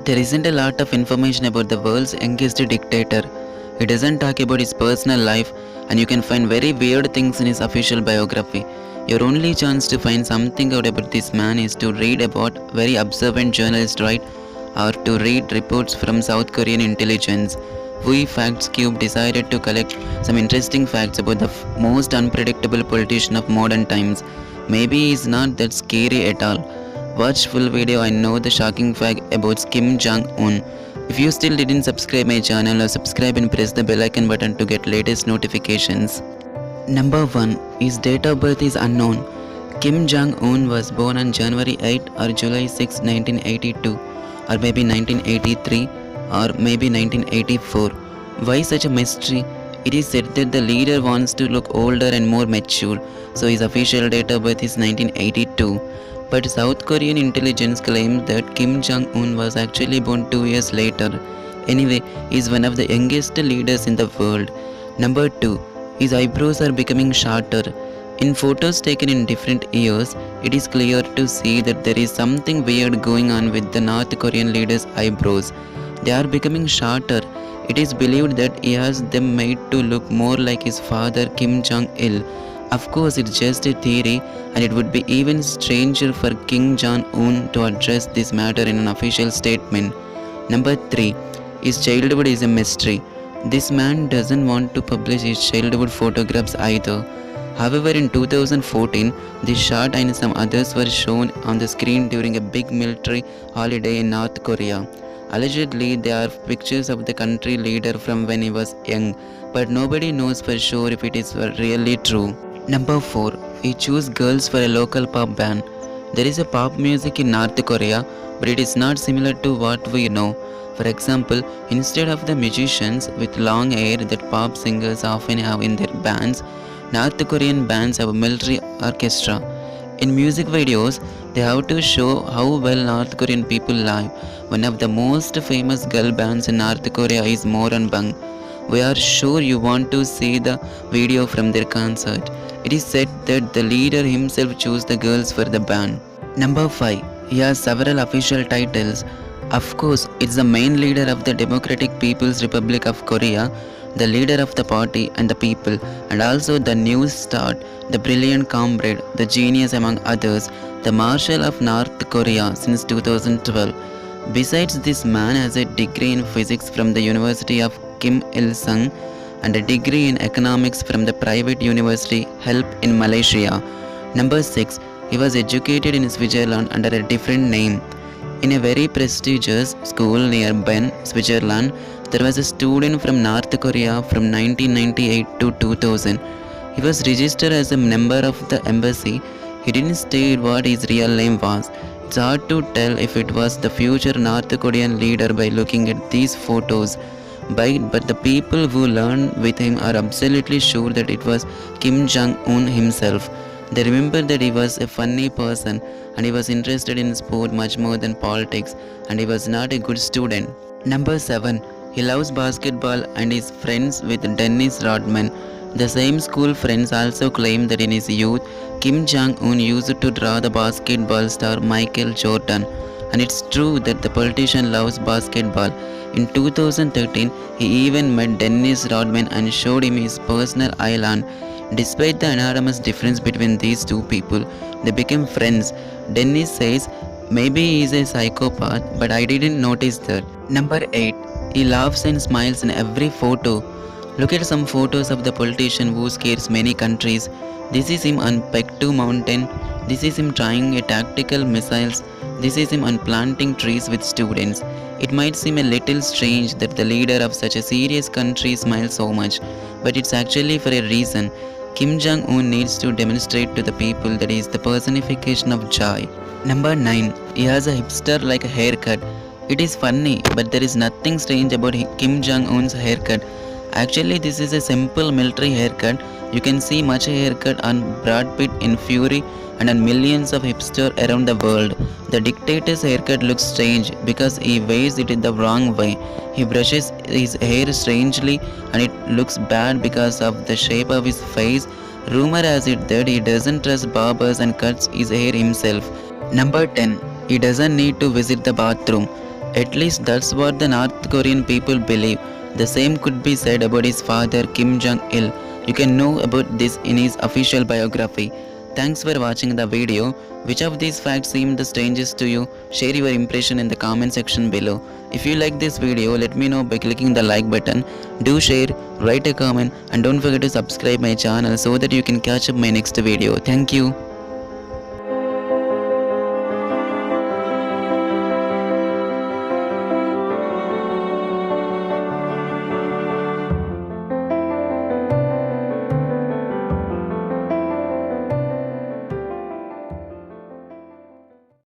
There isn't a lot of information about the world's youngest dictator. He doesn't talk about his personal life, and you can find very weird things in his official biography. Your only chance to find something out about this man is to read about very observant journalists write, or to read reports from South Korean intelligence. We Facts Cube decided to collect some interesting facts about the most unpredictable politician of modern times. Maybe he's not that scary at all. Watch full video and know the shocking fact about Kim Jong-un. If you still didn't subscribe my channel, or subscribe and press the bell icon button to get latest notifications. Number 1. His date of birth is unknown. Kim Jong-un was born on January 8 or July 6, 1982, or maybe 1983, or maybe 1984. Why such a mystery? It is said that the leader wants to look older and more mature, so his official date of birth is 1982. But South Korean intelligence claims that Kim Jong-un was actually born 2 years later. Anyway, he is one of the youngest leaders in the world. Number 2. His eyebrows are becoming shorter. In photos taken in different years, it is clear to see that there is something weird going on with the North Korean leader's eyebrows. They are becoming shorter. It is believed that he has them made to look more like his father Kim Jong-il. Of course, it's just a theory, and it would be even stranger for Kim Jong-un to address this matter in an official statement. Number 3. His childhood is a mystery. This man doesn't want to publish his childhood photographs either. However, in 2014, this shot and some others were shown on the screen during a big military holiday in North Korea. Allegedly, they are pictures of the country leader from when he was young, but nobody knows for sure if it is really true. Number 4. He chose girls for a local pop band. There is a pop music in North Korea, but it is not similar to what we know. For example, instead of the musicians with long hair that pop singers often have in their bands, North Korean bands have a military orchestra. In music videos, they have to show how well North Korean people live. One of the most famous girl bands in North Korea is Moranbang. We are sure you want to see the video from their concert. It is said that the leader himself chose the girls for the band. Number 5. He has several official titles. Of course, it's the main leader of the Democratic People's Republic of Korea, the leader of the party and the people, and also the news star, the brilliant comrade, the genius among others, the Marshal of North Korea since 2012. Besides, this man has a degree in physics from the University of Kim Il-sung and a degree in economics from the private university HELP in Malaysia. Number 6. He was educated in Switzerland under a different name. In a very prestigious school near Bern, Switzerland, there was a student from North Korea from 1998 to 2000. He was registered as a member of the embassy. He didn't state what his real name was. It's hard to tell if it was the future North Korean leader by looking at these photos. But the people who learned with him are absolutely sure that it was Kim Jong-un himself. They remember that he was a funny person, and he was interested in sport much more than politics, and he was not a good student. Number 7. He loves basketball and is friends with Dennis Rodman. The same school friends also claim that in his youth, Kim Jong-un used to draw the basketball star Michael Jordan. And it's true that the politician loves basketball. In 2013, he even met Dennis Rodman and showed him his personal island. Despite the enormous difference between these two people, they became friends. Dennis says, maybe he is a psychopath, but I didn't notice that. Number 8. He laughs and smiles in every photo. Look at some photos of the politician who scares many countries. This is him on Pektu mountain. This is him trying a tactical missiles. This is him on planting trees with students. It might seem a little strange that the leader of such a serious country smiles so much, but it's actually for a reason. Kim Jong-un needs to demonstrate to the people that he is the personification of joy. Number 9. He has a hipster-like haircut. It is funny, but there is nothing strange about Kim Jong-un's haircut. Actually, this is a simple military haircut. You can see much haircut on Brad Pitt in Fury and on millions of hipsters around the world. The dictator's haircut looks strange because he wears it in the wrong way. He brushes his hair strangely and it looks bad because of the shape of his face. Rumor has it that he doesn't trust barbers and cuts his hair himself. Number 10. He doesn't need to visit the bathroom. At least that's what the North Korean people believe. The same could be said about his father Kim Jong Il. You can know about this in his official biography. Thanks for watching the video. Which of these facts seem the strangest to you? Share your impression in the comment section below. If you like this video, let me know by clicking the like button. Do share, write a comment, and don't forget to subscribe my channel so that you can catch up my next video. Thank you.